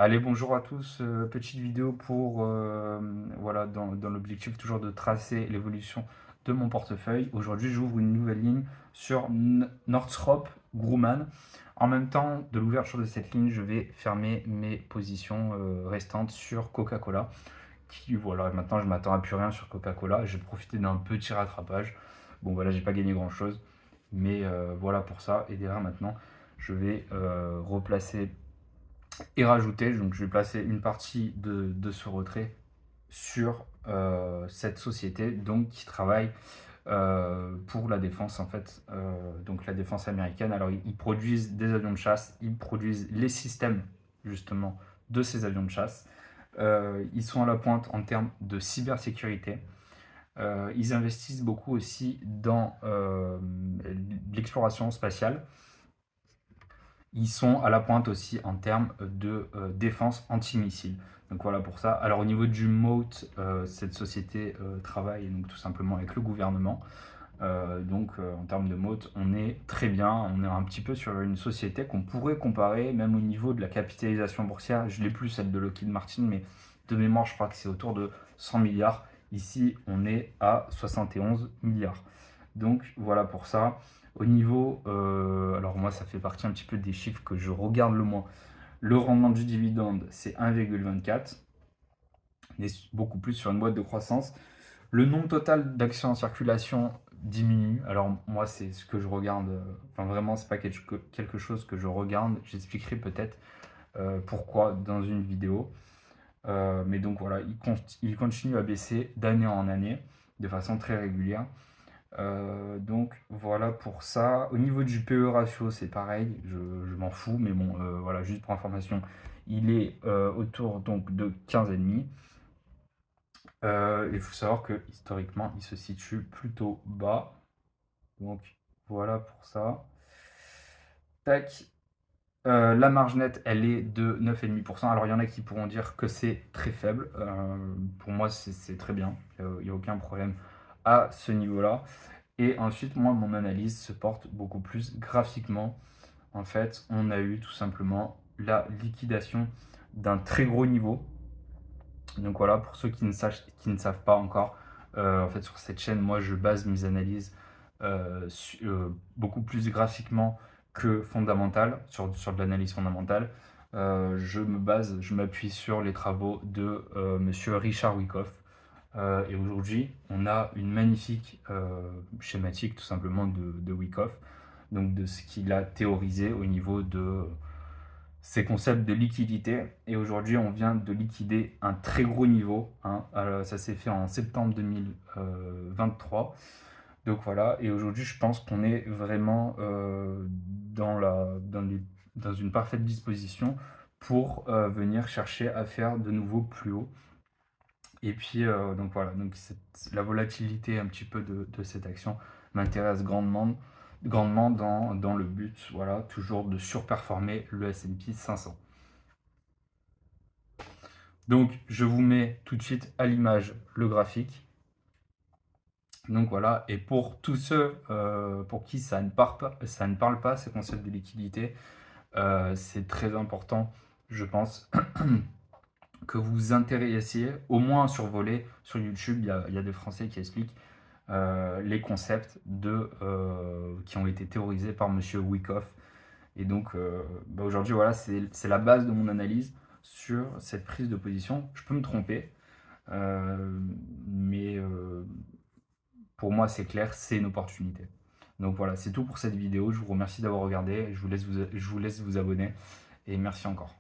Allez, bonjour à tous. Petite vidéo pour, voilà, dans l'objectif toujours de tracer l'évolution de mon portefeuille. Aujourd'hui, j'ouvre une nouvelle ligne sur Northrop Grumman. En même temps de l'ouverture de cette ligne, je vais fermer mes positions restantes sur Coca-Cola. Voilà, maintenant je m'attends à plus rien sur Coca-Cola. J'ai profité d'un petit rattrapage. Bon, voilà, j'ai pas gagné grand-chose, mais voilà pour ça. Et derrière, maintenant, je vais replacer et rajouter, donc je vais placer une partie de ce retrait sur cette société donc qui travaille pour la défense en fait, donc la défense américaine. Alors ils produisent des avions de chasse, ils produisent les systèmes justement de ces avions de chasse. Ils sont à la pointe en termes de cybersécurité. Ils investissent beaucoup aussi dans l'exploration spatiale. Ils sont à la pointe aussi en termes de défense antimissile. Donc voilà pour ça. Alors au niveau du MOTE, cette société travaille donc tout simplement avec le gouvernement. En termes de MOTE, on est très bien. On est un petit peu sur une société qu'on pourrait comparer, même au niveau de la capitalisation boursière. Je l'ai plus celle de Lockheed Martin, mais de mémoire, je crois que c'est autour de 100 milliards. Ici, on est à 71 milliards. Donc voilà pour ça. Au niveau, alors moi ça fait partie un petit peu des chiffres que je regarde le moins. Le rendement du dividende, c'est 1,24. On est beaucoup plus sur une boîte de croissance. Le nombre total d'actions en circulation diminue. Alors moi c'est ce que je regarde, enfin vraiment c'est pas quelque chose que je regarde. J'expliquerai peut-être pourquoi dans une vidéo. Mais donc voilà, il continue à baisser d'année en année de façon très régulière. Donc voilà pour ça. Au niveau du PE ratio, c'est pareil, je m'en fous, mais bon, voilà, juste pour information, il est autour donc de 15,5. Il faut savoir que historiquement, il se situe plutôt bas. Donc voilà pour ça. Tac. La marge nette, elle est de 9,5%. Alors il y en a qui pourront dire que c'est très faible. Pour moi, c'est très bien. Il n'y a aucun problème à ce niveau-là. Et ensuite, moi, mon analyse se porte beaucoup plus graphiquement. En fait, on a eu tout simplement la liquidation d'un très gros niveau. Donc voilà, pour ceux qui ne savent pas encore, en fait, sur cette chaîne, moi, je base mes analyses beaucoup plus graphiquement que fondamentale, sur de l'analyse fondamentale. Je m'appuie sur les travaux de monsieur Richard Wyckoff. Et aujourd'hui, on a une magnifique schématique tout simplement de Wyckoff, donc de ce qu'il a théorisé au niveau de ces concepts de liquidité. Et aujourd'hui, on vient de liquider un très gros niveau, hein. Alors, ça s'est fait en septembre 2023. Donc voilà, et aujourd'hui, je pense qu'on est vraiment dans une parfaite disposition pour venir chercher à faire de nouveau plus haut. Et puis, donc voilà, donc la volatilité un petit peu de cette action m'intéresse grandement dans le but, voilà, toujours de surperformer le S&P 500. Donc, je vous mets tout de suite à l'image le graphique. Donc voilà, et pour tous ceux pour qui ça ne parle pas, ces concepts de liquidité, c'est très important, je pense, que vous vous intéressiez, au moins survoler sur YouTube, il y a des Français qui expliquent les concepts qui ont été théorisés par Monsieur Wyckoff. Et donc aujourd'hui, voilà, c'est la base de mon analyse sur cette prise de position. Je peux me tromper, mais pour moi, c'est clair, c'est une opportunité. Donc voilà, c'est tout pour cette vidéo. Je vous remercie d'avoir regardé. Je vous laisse vous abonner et merci encore.